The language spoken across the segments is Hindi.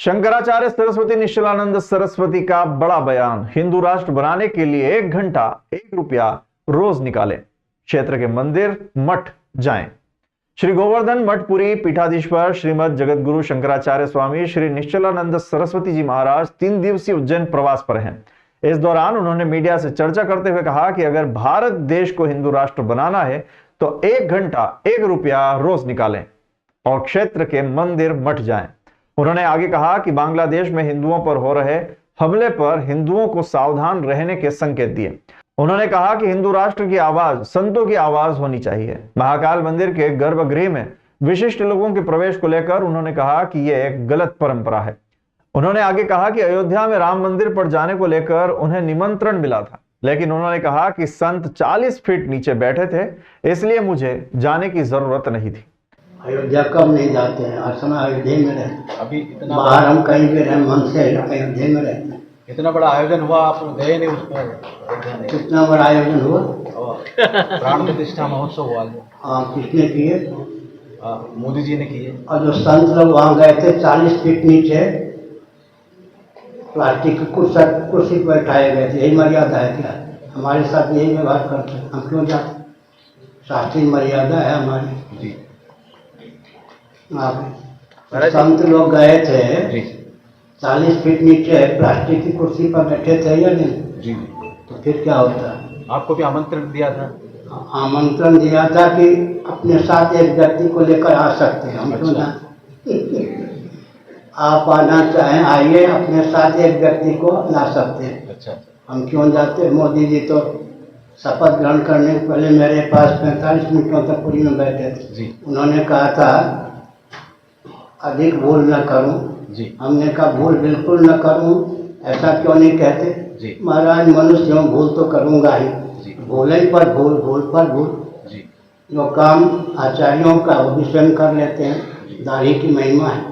शंकराचार्य सरस्वती निश्चलानंद सरस्वती का बड़ा बयान। हिंदू राष्ट्र बनाने के लिए 1 घंटा 1 रुपया रोज निकालें, क्षेत्र के मंदिर मठ जाएं। श्री गोवर्धन मठपुरी पीठाधीश्वर श्रीमद जगतगुरु शंकराचार्य स्वामी श्री निश्चलानंद सरस्वती जी महाराज 3 दिवसीय उज्जैन प्रवास पर हैं। इस दौरान उन्होंने मीडिया से चर्चा करते हुए कहा कि अगर भारत देश को हिंदू राष्ट्र बनाना है तो 1 घंटा 1 रुपया रोज निकालें और क्षेत्र के मंदिर मठ जाएं। उन्होंने आगे कहा कि बांग्लादेश में हिंदुओं पर हो रहे हमले पर हिंदुओं को सावधान रहने के संकेत दिए। उन्होंने कहा कि हिंदू राष्ट्र की आवाज संतों की आवाज होनी चाहिए। महाकाल मंदिर के गर्भगृह में विशिष्ट लोगों के प्रवेश को लेकर उन्होंने कहा कि यह एक गलत परंपरा है। उन्होंने आगे कहा कि अयोध्या में राम मंदिर पर जाने को लेकर उन्हें निमंत्रण मिला था, लेकिन उन्होंने कहा कि संत 40 फीट नीचे बैठे थे, इसलिए मुझे जाने की जरूरत नहीं थी। अयोध्या कब नहीं जाते हैं, हर समय अयोध्या में रहते हैं। अभी इतना बाहर हम कहीं भी रहे, मन से अयोध्या में रहते हैं। इतना बड़ा आयोजन हुआ, आप गए नहीं उस पर? कितना बड़ा आयोजन हुआ? प्राण प्रतिष्ठा महोत्सव हुआ। हाँ, किसने किए? मोदी जी ने किए। और जो संत लोग वहाँ गए थे 40 फीट नीचे प्लास्टिक की कुर्सी पर बैठाए गए थे, यही मर्यादा है क्या? हमारे साथ यही व्यवहार करते हैं, हम क्यों जाते? शास्त्रीय मर्यादा है हमारी जी। संत लोग गए थे 40 फीट नीचे प्लास्टिक की कुर्सी पर बैठे थे या नहीं? जी। तो फिर क्या होता? आपको भी आमंत्रण दिया था? आमंत्रण दिया था कि अपने साथ एक व्यक्ति को लेकर आ सकते हैं, हम क्यों ना? आप आना चाहें आइए, अपने साथ एक व्यक्ति को ला सकते हैं। अच्छा। हम क्यों जाते? मोदी जी तो शपथ ग्रहण करने के पहले मेरे पास 45 मिनटों तक पुरी में बैठे थे जी। उन्होंने कहा था अधिक भूल न करूं जी। हमने कहा भूल बिल्कुल न करूं। ऐसा क्यों नहीं कहते जी? महाराज मनुष्य हूं, भूल तो करूंगा ही जी। भूले पर भूल, भूल पर भूल जी। जो काम आचार्यों का वो भी स्वयं कर लेते हैं, दाढ़ी की महिमा है।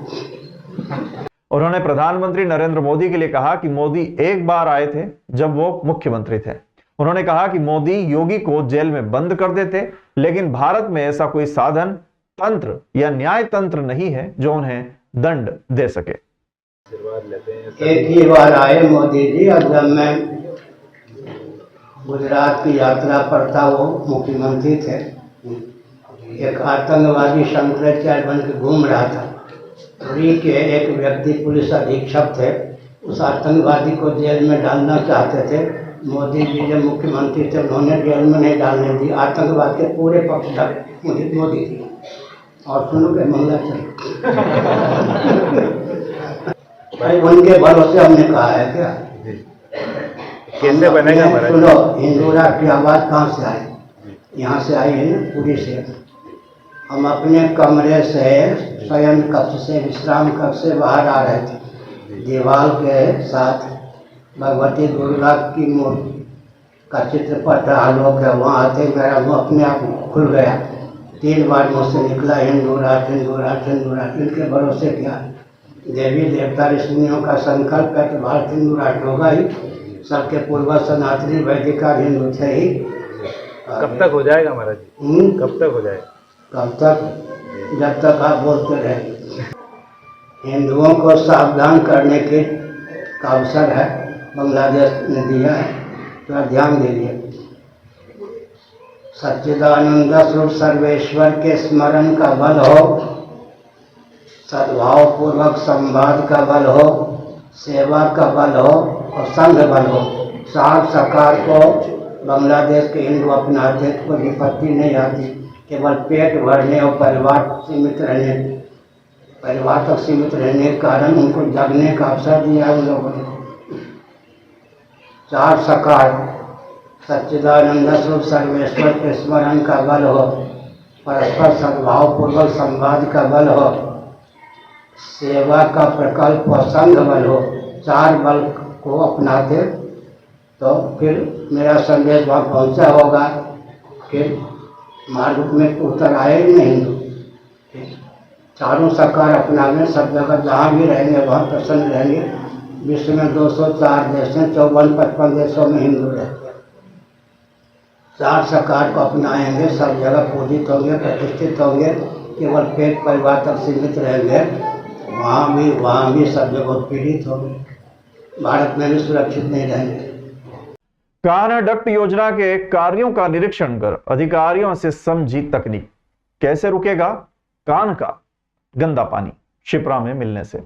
उन्होंने प्रधानमंत्री नरेंद्र मोदी के लिए कहा कि मोदी एक बार आए थे जब वो मुख्यमंत्री थे। उन्होंने कहा कि मोदी योगी को जेल में बंद कर देते, लेकिन भारत में ऐसा कोई साधन, तंत्र या न्याय तंत्र नहीं है जो उन्हें दंड दे सके। एक ही बार आए मोदी जी, और जब मैं गुजरात की यात्रा पर था, वो मुख्यमंत्री थे, एक आतंकवादी शंकराचार्य बन के घूम रहा था। पुरी के एक व्यक्ति पुलिस अधीक्षक थे, उस आतंकवादी को जेल में डालना चाहते थे। मोदी जी जब मुख्यमंत्री थे उन्होंने जेल में नहीं डालने दी, आतंकवाद के पूरे पक्षधर मोदी जी। और सुनो के मामला चल भाई, उनके भरोसे हमने कहा है क्या? कैसे बनेगा महाराज? सुनो, हिंदू राष्ट्र की आवाज कहाँ से आई? यहाँ से आई है ना, पूरी से। हम अपने कमरे से, शयन कक्ष से, विश्राम कक्ष से बाहर आ रहे थे। दीवार के साथ भगवती दुर्गा की मूर्ति का चित्रपट आलोक है, वहाँ आते मेरा मुँह अपने आप खुल गया। 3 बार मुझसे निकला हिंदू राष्ट्र, हिंदू राष्ट्र, हिंदू राष्ट्र। इनके भरोसे क्या? देवी देवता ऋषियों का संकल्प है कि भारत हिंदू राष्ट्र होगा ही। सबके पूर्वज सनातनी वैदिकार हिंदू थे ही। कब तक हो जाएगा महाराज जी? कब तक हो जाएगा? कब तक? जब तक आप बोलते रहे। हिंदुओं को सावधान करने के का अवसर है, बांग्लादेश ने दिया है, थोड़ा ध्यान दीजिए। सच्चिदानंद स्वरूप सर्वेश्वर के स्मरण का बल हो, सद्भाव पूर्वक संवाद का बल हो, सेवा का बल हो और संघ बल हो। सार सकार को बांग्लादेश के हिंदू अपनाते को विपत्ति नहीं आती। केवल पेट भरने और परिवार तक सीमित रहने के कारण उनको जगने का अवसर दिया उन लोगों ने। चार सकार सच्चिदानंद स्वरूप सर्वेश्वर के स्मरण का बल हो, परस्पर सद्भाव पूर्वक संवाद का बल हो, सेवा का प्रकल्प और संघ बल हो। 4 बल को अपनाते तो फिर मेरा संदेश वहाँ पहुँचा होगा, फिर मार्ग में उतर आए ही नहीं। चारों सकार अपनाने, सब जगह जहाँ भी रहेंगे वहाँ प्रसन्न रहेंगे। विश्व में 204 देश हैं, 54-55 देशों में हिंदू रहते हैं। 4 सकार को अपनाएंगे, सब जगह पूजित होंगे, प्रतिष्ठित होंगे, केवल पेट परिवार तक सीमित रहेंगे। वहाँ भी सब जगह पीड़ित हो गए। भारत में भी सुरक्षित नहीं रहेंगे। कान्हा डक्ट योजना के कार्यों का निरीक्षण कर अधिकारियों से समझी तकनीक। कैसे रुकेगा कान्ह का गंदा पानी शिप्रा में मिलने से।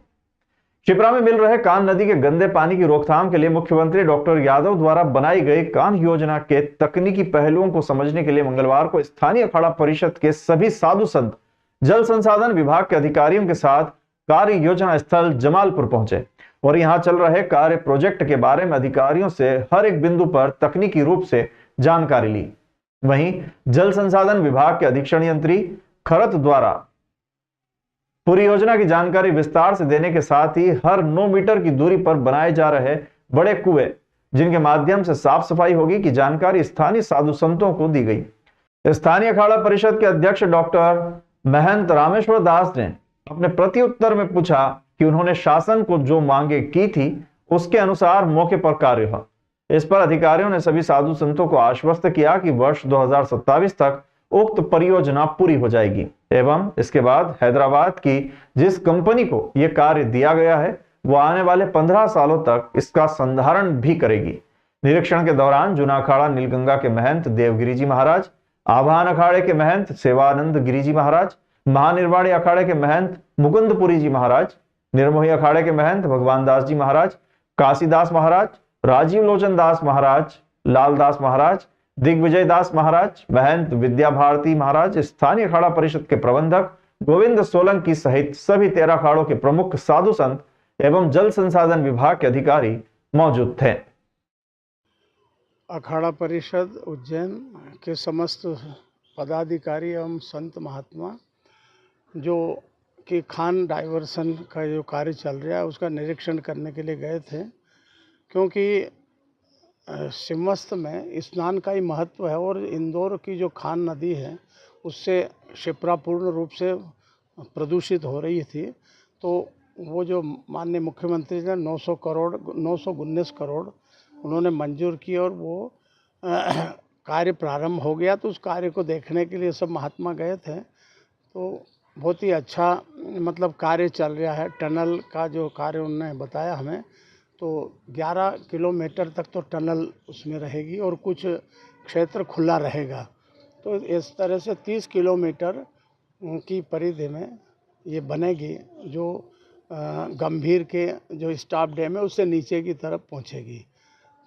शिप्रा में मिल रहे कान्ह नदी के गंदे पानी की रोकथाम के लिए मुख्यमंत्री डॉक्टर यादव द्वारा बनाई गई कान्ह योजना के तकनीकी पहलुओं को समझने के लिए मंगलवार को स्थानीय अखाड़ा परिषद के सभी साधु संत जल संसाधन विभाग के अधिकारियों के साथ कार्य योजना स्थल जमालपुर पहुंचे और यहां चल रहे कार्य प्रोजेक्ट के बारे में अधिकारियों से हर एक बिंदु पर तकनीकी रूप से जानकारी ली। वहीं जल संसाधन विभाग के अधीक्षण यंत्री खरत द्वारा पूरी योजना की जानकारी विस्तार से देने के साथ ही हर 9 मीटर की दूरी पर बनाए जा रहे बड़े कुएं जिनके माध्यम से साफ सफाई होगी की जानकारी स्थानीय साधु संतों को दी गई। स्थानीय अखाड़ा परिषद के अध्यक्ष डॉक्टर महंत रामेश्वर दास ने अपने प्रत्युत्तर में पूछा कि उन्होंने शासन को जो मांगे की थी उसके अनुसार मौके पर कार्य हुआ। इस पर अधिकारियों ने सभी साधु संतों को आश्वस्त किया कि वर्ष 2027 तक उक्त परियोजना पूरी हो जाएगी एवं इसके बाद हैदराबाद की जिस कंपनी को यह कार्य दिया गया है वो आने वाले 15 सालों तक इसका संधारण भी करेगी। निरीक्षण के दौरान जूना अखाड़ा नीलगंगा के महंत देवगिरी जी महाराज, आभान अखाड़े के महंत सेवानंद गिरी जी महाराज, महानिर्वाणी अखाड़े के महंत मुकुंदपुरी जी महाराज, निर्मोही अखाड़े के महंत भगवान दास जी महाराज, काशीदास महाराज, राजीव लोचन दास महाराज, लालदास महाराज, दिग्विजय दास महाराज, महंत विद्या भारती महाराज, स्थानीय अखाड़ा परिषद के प्रबंधक गोविंद सोलंकी सहित सभी 13 अखाड़ों के प्रमुख साधु संत एवं जल संसाधन विभाग के अधिकारी मौजूद थे। अखाड़ा परिषद उज्जैन के समस्त पदाधिकारी एवं संत महात्मा जो कि खान डाइवर्सन का जो कार्य चल रहा है उसका निरीक्षण करने के लिए गए थे, क्योंकि सिमस्त में स्नान का ही महत्व है और इंदौर की जो खान नदी है उससे शिप्रा पूर्ण रूप से प्रदूषित हो रही थी। तो वो जो माननीय मुख्यमंत्री ने 919 करोड़ उन्होंने मंजूर की और वो कार्य प्रारंभ हो गया। तो उस कार्य को देखने के लिए सब महात्मा गए थे। तो बहुत ही अच्छा मतलब कार्य चल रहा है। टनल का जो कार्य उन्होंने बताया हमें, तो 11 किलोमीटर तक तो टनल उसमें रहेगी और कुछ क्षेत्र खुला रहेगा। तो इस तरह से 30 किलोमीटर की परिधि में ये बनेगी, जो गंभीर के जो स्टाफ डैम है उससे नीचे की तरफ पहुंचेगी।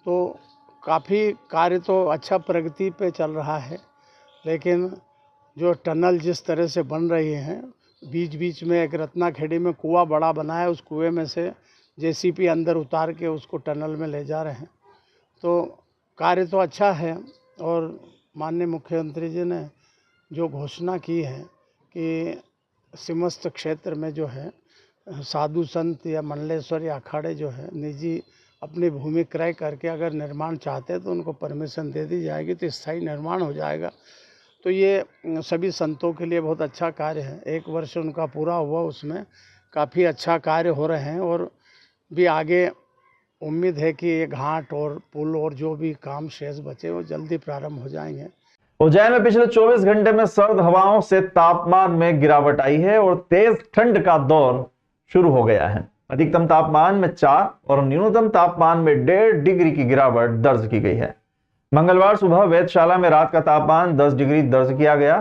तो काफ़ी कार्य तो अच्छा प्रगति पे चल रहा है, लेकिन जो टनल जिस तरह से बन रही हैं, बीच बीच में एक रत्नाखेड़ी में कुआं बड़ा बना है, उस कुएं में से जेसीबी अंदर उतार के उसको टनल में ले जा रहे हैं। तो कार्य तो अच्छा है और माननीय मुख्यमंत्री जी ने जो घोषणा की है कि समस्त क्षेत्र में जो है साधु संत या मंडलेश्वर या अखाड़े जो है निजी अपनी भूमि क्रय करके अगर निर्माण चाहते हैं तो उनको परमिशन दे दी जाएगी, तो स्थायी निर्माण हो जाएगा। तो ये सभी संतों के लिए बहुत अच्छा कार्य है। 1 वर्ष उनका पूरा हुआ, उसमें काफ़ी अच्छा कार्य हो रहे हैं और भी आगे उम्मीद है कि ये घाट और पुल और जो भी काम शेष बचे वो जल्दी प्रारंभ हो जाएंगे। उज्जैन में पिछले 24 घंटे में सर्द हवाओं से तापमान में गिरावट आई है और तेज ठंड का दौर शुरू हो गया है। अधिकतम तापमान में 4 और न्यूनतम तापमान में 1.5 डिग्री की गिरावट दर्ज की गई है। मंगलवार सुबह वेधशाला में रात का तापमान 10 डिग्री दर्ज किया गया।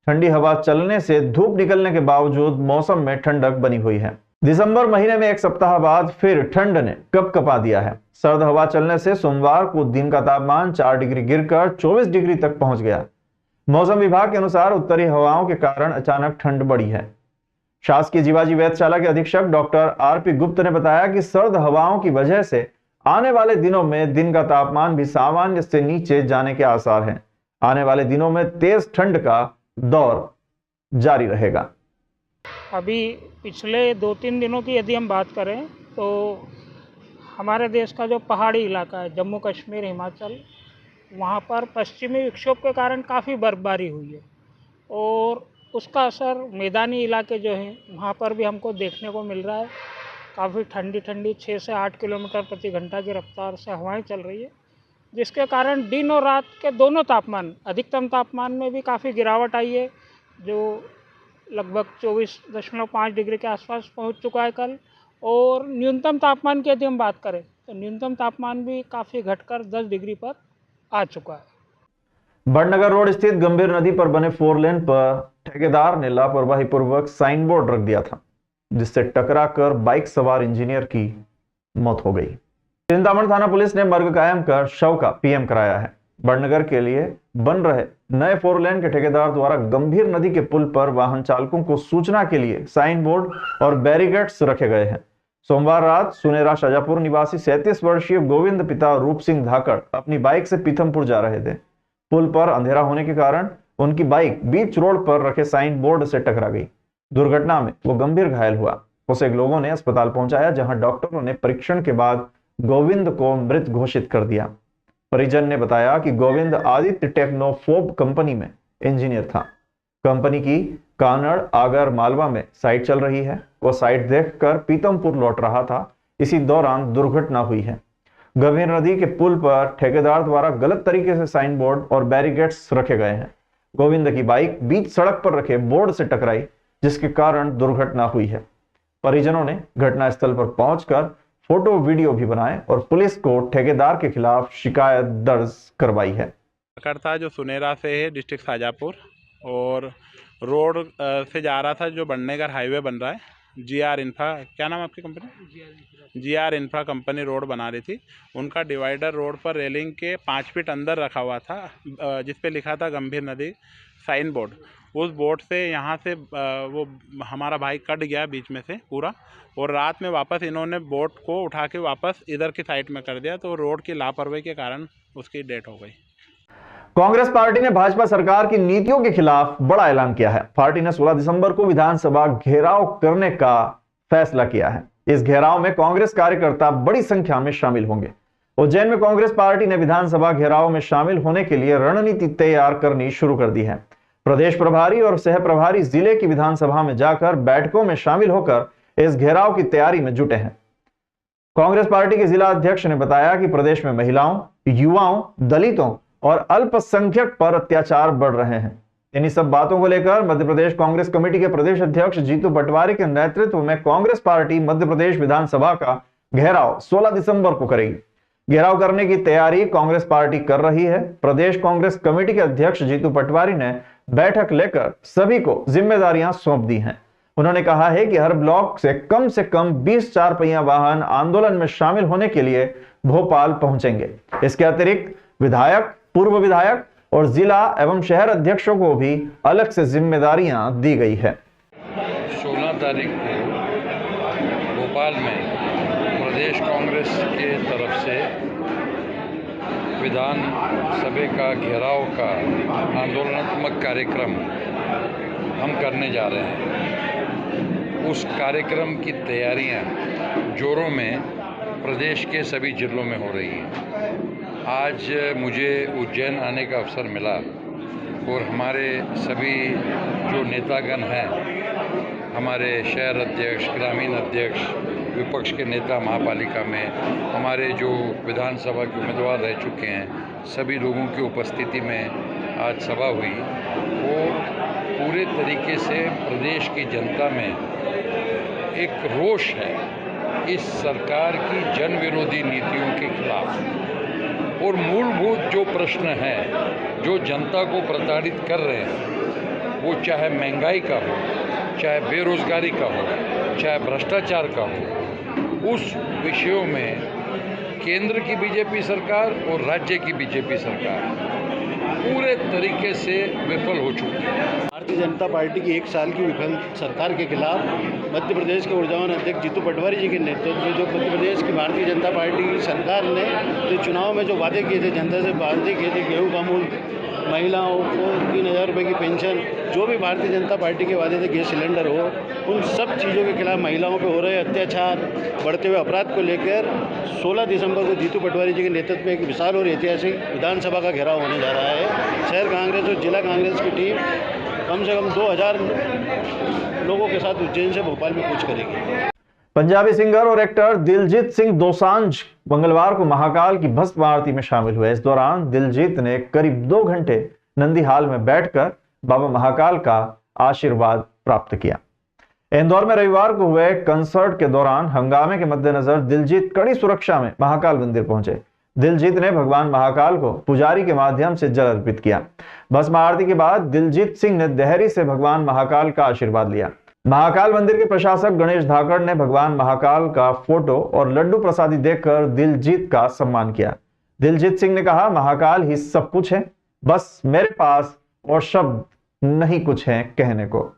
ठंडी हवा चलने से धूप निकलने के बावजूद मौसम में ठंडक बनी हुई है। दिसंबर महीने में 1 सप्ताह बाद फिर ठंड ने कपकपा दिया है। सर्द हवा चलने से सोमवार को दिन का तापमान 4 डिग्री गिरकर 24 डिग्री तक पहुंच गया। मौसम विभाग के अनुसार उत्तरी हवाओं के कारण अचानक ठंड बढ़ी है। शासकीय जीवाजी वेधशाला के अधीक्षक डॉक्टर आरपी गुप्त ने बताया कि सर्द हवाओं की वजह से आने वाले दिनों में दिन का तापमान भी सामान्य से नीचे जाने के आसार हैं। आने वाले दिनों में तेज ठंड का दौर जारी रहेगा। अभी पिछले 2-3 दिनों की यदि हम बात करें तो हमारे देश का जो पहाड़ी इलाका है, जम्मू कश्मीर, हिमाचल, वहाँ पर पश्चिमी विक्षोभ के कारण काफ़ी बर्फबारी हुई है और उसका असर मैदानी इलाके जो हैं वहाँ पर भी हमको देखने को मिल रहा है। काफ़ी ठंडी 6 से 8 किलोमीटर प्रति घंटा की रफ्तार से हवाएं चल रही है, जिसके कारण दिन और रात के दोनों तापमान, अधिकतम तापमान में भी काफ़ी गिरावट आई है। जो लगभग 24.5 डिग्री के आसपास पहुंच चुका है कल। और न्यूनतम तापमान की यदि हम बात करें तो न्यूनतम तापमान भी काफ़ी घटकर 10 डिग्री पर आ चुका है। बड़नगर रोड स्थित गंभीर नदी पर बने 4 लेन पर ठेकेदार ने लापरवाही पूर्वक साइन बोर्ड रख दिया था, जिससे टकराकर बाइक सवार इंजीनियर की मौत हो गई। चिंतामण थाना पुलिस ने मर्ग कायम कर शव का पीएम कराया है। बड़नगर के लिए बन रहे नए 4 लेन के ठेकेदार द्वारा गंभीर नदी के पुल पर वाहन चालकों को सूचना के लिए साइन बोर्ड और बैरिकेड्स रखे गए हैं। सोमवार रात सुनेरा शाजापुर निवासी 37 वर्षीय गोविंद पिता रूप सिंह धाकड़ अपनी बाइक से पीथमपुर जा रहे थे। पुल पर अंधेरा होने के कारण उनकी बाइक बीच रोड पर रखे साइन बोर्ड से टकरा गई। दुर्घटना में वो गंभीर घायल हुआ। उसे लोगों ने अस्पताल पहुंचाया, जहां डॉक्टरों ने परीक्षण के बाद गोविंद को मृत घोषित कर दिया। परिजन ने बताया कि गोविंद आदित्य टेक्नोफोब कंपनी में इंजीनियर था। कंपनी की कानड़ आगर मालवा में साइट चल रही है। वो साइट देखकर पीतमपुर लौट रहा था। इसी दौरान दुर्घटना हुई है। गंभीर नदी के पुल पर ठेकेदार द्वारा गलत तरीके से साइन बोर्ड और बैरिकेड्स रखे गए हैं। गोविंद की बाइक बीच सड़क पर रखे बोर्ड से टकराई, जिसके कारण दुर्घटना हुई है। परिजनों ने घटनास्थल पर पहुंचकर फोटो वीडियो भी बनाए और पुलिस को ठेकेदार के खिलाफ शिकायत दर्ज करवाई है। था जो सुनेरा से है, डिस्ट्रिक्ट शाजापुर, और रोड से जा रहा था जो बड़नगर हाईवे बन रहा है। जीआर इंफ्रा, क्या नाम है आपकी company? GR infra company road बना रही थी। उनका डिवाइडर रोड पर रेलिंग के 5 फीट अंदर रखा हुआ था, जिस पे लिखा था गंभीर नदी साइन बोर्ड। उस बोर्ड से यहाँ से वो हमारा भाई कट गया बीच में से पूरा, और रात में वापस इन्होंने बोट को उठा के वापस इधर की साइड में कर दिया, तो रोड की लापरवाही के कारण उसकी डेथ हो गई। कांग्रेस पार्टी ने भाजपा सरकार की नीतियों के खिलाफ बड़ा ऐलान किया है। पार्टी ने 16 दिसंबर को विधानसभा घेराव करने का फैसला किया है। इस घेराव में कांग्रेस कार्यकर्ता बड़ी संख्या में शामिल होंगे। उज्जैन में कांग्रेस पार्टी ने विधानसभा घेराव में शामिल होने के लिए रणनीति तैयार करनी शुरू कर दी है। प्रदेश प्रभारी और सह प्रभारी जिले की विधानसभा में जाकर बैठकों में शामिल होकर इस घेराव की तैयारी में जुटे हैं। कांग्रेस पार्टी के जिला अध्यक्ष ने बताया कि प्रदेश में महिलाओं, युवाओं, दलितों और अल्पसंख्यक पर अत्याचार बढ़ रहे हैं। इन्हीं सब बातों को लेकर मध्य प्रदेश कांग्रेस कमेटी के प्रदेश अध्यक्ष जीतू पटवारी के नेतृत्व में कांग्रेस पार्टी मध्य प्रदेश विधानसभा का घेराव 16 दिसंबर को करेगी। घेराव करने की तैयारी कांग्रेस पार्टी कर रही है। प्रदेश कांग्रेस कमेटी के अध्यक्ष जीतू पटवारी ने बैठक लेकर सभी को जिम्मेदारियां सौंप दी हैं। उन्होंने कहा है कि हर ब्लॉक से कम 20 4 पहिया वाहन आंदोलन में शामिल होने के लिए भोपाल पहुंचेंगे। इसके अतिरिक्त विधायक, पूर्व विधायक और जिला एवं शहर अध्यक्षों को भी अलग से जिम्मेदारियां दी गई है। 16 तारीख को भोपाल में प्रदेश कांग्रेस के तरफ से विधानसभा का घेराव का आंदोलनात्मक कार्यक्रम हम करने जा रहे हैं। उस कार्यक्रम की तैयारियां जोरों में प्रदेश के सभी जिलों में हो रही हैं। आज मुझे उज्जैन आने का अवसर मिला और हमारे सभी जो नेतागण हैं, हमारे शहर अध्यक्ष, ग्रामीण अध्यक्ष, विपक्ष के नेता महापालिका में, हमारे जो विधानसभा के उम्मीदवार रह चुके हैं, सभी लोगों की उपस्थिति में आज सभा हुई और पूरे तरीके से प्रदेश की जनता में एक रोष है इस सरकार की जन विरोधी नीतियों के खिलाफ। और मूलभूत जो प्रश्न हैं जो जनता को प्रताड़ित कर रहे हैं, वो चाहे महंगाई का हो, चाहे बेरोजगारी का हो, चाहे भ्रष्टाचार का हो, उस विषयों में केंद्र की बीजेपी सरकार और राज्य की बीजेपी सरकार पूरे तरीके से विफल हो चुकी है। भारतीय जनता पार्टी की 1 साल की विफल सरकार के खिलाफ मध्य प्रदेश के ऊर्जावान अध्यक्ष जीतू पटवारी जी के नेतृत्व में जो मध्य प्रदेश की भारतीय जनता पार्टी की सरकार ने जो चुनाव में जो वादे किए थे, जनता से वादे किए थे, गेहूँ का मूल्य, महिलाओं को 3000 रुपये की पेंशन, जो भी भारतीय जनता पार्टी के वादे थे, गैस सिलेंडर हो, उन सब चीज़ों के खिलाफ महिलाओं पे हो रहे अत्याचार, बढ़ते हुए अपराध को लेकर 16 दिसंबर को जीतू पटवारी जी के नेतृत्व में एक विशाल और ऐतिहासिक विधानसभा का घेराव होने जा रहा है। शहर कांग्रेस और जिला कांग्रेस की टीम कम से कम 2000 लोगों के साथ उज्जैन से भोपाल में कूच करेगी। पंजाबी सिंगर और एक्टर दिलजीत सिंह दोसांझ मंगलवार को महाकाल की भस्म आरती में शामिल हुए। इस दौरान दिलजीत ने करीब 2 घंटे नंदी हाल में बैठकर बाबा महाकाल का आशीर्वाद प्राप्त किया। इंदौर में रविवार को हुए कंसर्ट के दौरान हंगामे के मद्देनजर दिलजीत कड़ी सुरक्षा में महाकाल मंदिर पहुंचे। दिलजीत ने भगवान महाकाल को पुजारी के माध्यम से जल अर्पित किया। भस्म आरती के बाद दिलजीत सिंह ने देहरी से भगवान महाकाल का आशीर्वाद लिया। महाकाल मंदिर के प्रशासक गणेश धाकड़ ने भगवान महाकाल का फोटो और लड्डू प्रसादी देकर दिलजीत का सम्मान किया। दिलजीत सिंह ने कहा, महाकाल ही सब कुछ है, बस मेरे पास और शब्द नहीं कुछ है कहने को।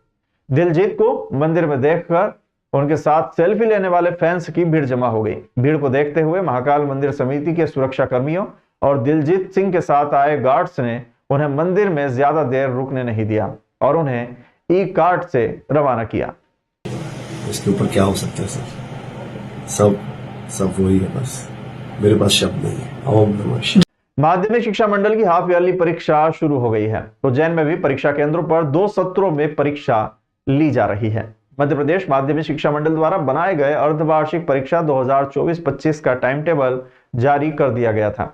दिलजीत को मंदिर में देखकर उनके साथ सेल्फी लेने वाले फैंस की भीड़ जमा हो गई। भीड़ को देखते हुए महाकाल मंदिर समिति के सुरक्षा कर्मियों और दिलजीत सिंह के साथ आए गार्ड्स ने उन्हें मंदिर में ज्यादा देर रुकने नहीं दिया और उन्हें ई कार्ट से रवाना किया। इसके ऊपर क्या हो सकता है सर? सब वही है, बस मेरे पास शब्द नहीं है। माध्यमिक शिक्षा मंडल की हाफ ईयरली परीक्षा शुरू हो गई है। उज्जैन में भी परीक्षा केंद्रों पर 2 सत्रों में परीक्षा ली जा रही है। मध्य प्रदेश माध्यमिक शिक्षा मंडल द्वारा बनाए गए अर्धवार्षिक परीक्षा 2024-25 का टाइम टेबल जारी कर दिया गया था।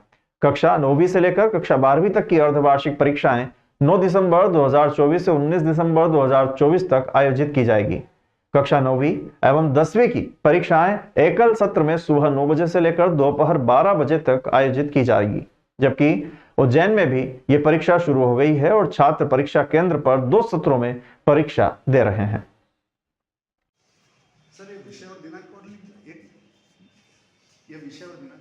कक्षा 9वीं से लेकर कक्षा 12वीं तक की अर्धवार्षिक परीक्षाएं 9 दिसंबर 2024 से 19 दिसंबर 2024 तक आयोजित की जाएगी। कक्षा 9वीं एवं 10वीं की परीक्षाएं एकल सत्र में सुबह 9 बजे से लेकर दोपहर 12 बजे तक आयोजित की जाएगी, जबकि उज्जैन में भी ये परीक्षा शुरू हो गई है और छात्र परीक्षा केंद्र पर 2 सत्रों में परीक्षा दे रहे हैं। सर, ये विषय और दिनांक पढ़ लीजिए। ये विषय और दिनांक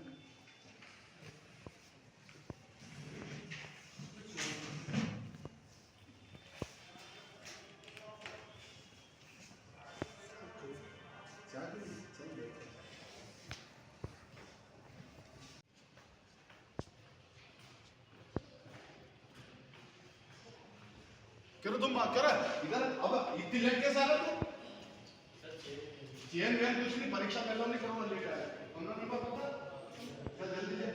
करो तुम बात करो इधर। अब इतनी लेट कैसे आ रहा तू? चेन वेन कुछ नहीं, परीक्षा पहले नहीं करो लेकर आया। हमरा नहीं पता, जल्दी ले।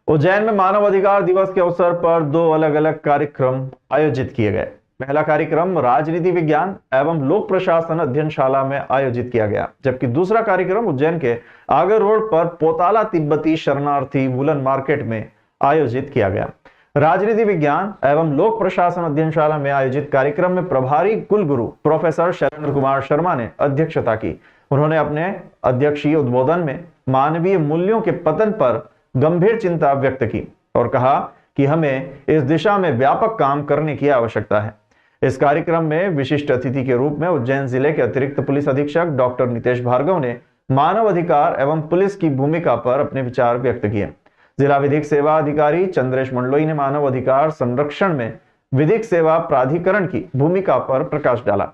उज्जैन में मानव अधिकार दिवस के अवसर पर 2 अलग अलग कार्यक्रम आयोजित किए गए। पहला कार्यक्रम राजनीति विज्ञान एवं लोक प्रशासन अध्ययनशाला में आयोजित किया गया, जबकि दूसरा कार्यक्रम उज्जैन के आगर रोड पर पोताला तिब्बती शरणार्थी वुलन मार्केट में आयोजित किया गया। राजनीति विज्ञान एवं लोक प्रशासन अध्ययनशाला में आयोजित कार्यक्रम में प्रभारी कुलगुरु प्रोफेसर शैलेंद्र कुमार शर्मा ने अध्यक्षता की। उन्होंने अपने अध्यक्षीय उद्बोधन में मानवीय मूल्यों के पतन पर गंभीर चिंता व्यक्त की और कहा कि हमें इस दिशा में व्यापक काम करने की आवश्यकता है। इस कार्यक्रम में विशिष्ट अतिथि के रूप में उज्जैन जिले के अतिरिक्त पुलिस अधीक्षक डॉक्टर नितेश भार्गव ने मानव अधिकार एवं पुलिस की भूमिका पर अपने विचार व्यक्त किए। जिला विधिक सेवा अधिकारी चंद्रेश मंडलोई ने मानव अधिकार संरक्षण में विधिक सेवा प्राधिकरण की भूमिका पर प्रकाश डाला।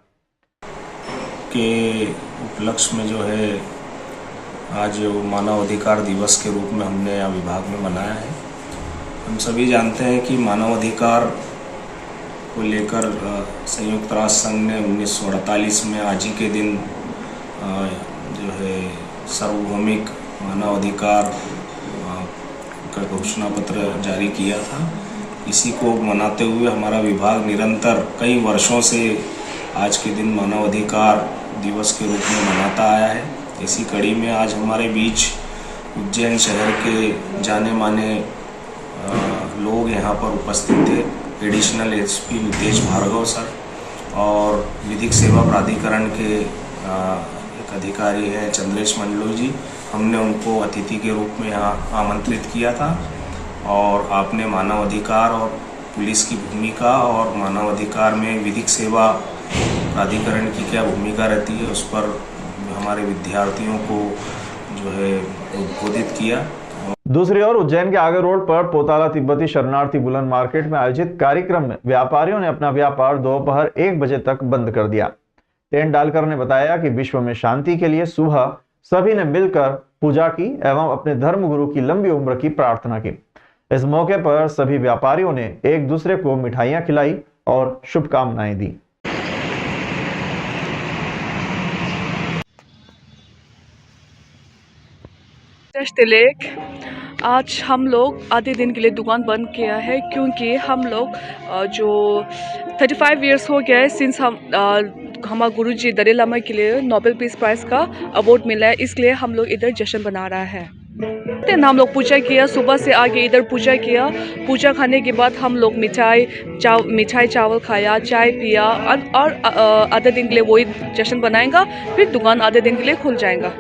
के उपलक्ष्य में जो है आज मानव अधिकार दिवस के रूप में हमने यहाँ विभाग में मनाया है। हम सभी जानते हैं कि मानव अधिकार को लेकर संयुक्त राष्ट्र संघ ने 1948 में आज ही के दिन जो है सार्वभौमिक मानव अधिकार का घोषणा पत्र जारी किया था। इसी को मनाते हुए हमारा विभाग निरंतर कई वर्षों से आज के दिन मानव अधिकार दिवस के रूप में मनाता आया है। इसी कड़ी में आज हमारे बीच उज्जैन शहर के जाने माने लोग यहाँ पर उपस्थित थे। Additional SP Nitesh Bhargav sir और विधिक सेवा प्राधिकरण के एक अधिकारी हैं चंद्रेश मंडलोई जी। हमने उनको अतिथि के रूप में यहाँ आमंत्रित किया था और आपने मानव अधिकार और पुलिस की भूमिका और मानव अधिकार में विधिक सेवा प्राधिकरण की क्या भूमिका रहती है उस पर हमारे विद्यार्थियों को जो है उद्बोधित किया। दूसरी ओर उज्जैन के आगर रोड पर पोताला तिब्बती शरणार्थी वुलन मार्केट में आयोजित कार्यक्रम में व्यापारियों ने अपना व्यापार दोपहर 1 बजे तक बंद कर दिया। टेंट डालकर ने बताया कि विश्व में शांति के लिए सुबह सभी ने मिलकर पूजा की एवं अपने धर्मगुरु की लंबी उम्र की प्रार्थना की। इस मौके पर सभी व्यापारियों ने एक दूसरे को मिठाइयां खिलाई और शुभकामनाएं दी। तिलक, आज हम लोग आधे दिन के लिए दुकान बंद किया है क्योंकि हम लोग जो 35 इयर्स हो गया है सिंस हमारे गुरुजी दलाई लामा के लिए नोबेल पीस प्राइज़ का अवार्ड मिला है, इसलिए हम लोग इधर जश्न बना रहा है। दिन हम लोग पूजा किया, सुबह से आगे इधर पूजा किया। पूजा खाने के बाद हम लोग मिठाई चावल खाया, चाय पिया और आधे दिन के लिए वही जश्न बनाएगा। फिर दुकान आधे दिन के लिए खुल जाएगा।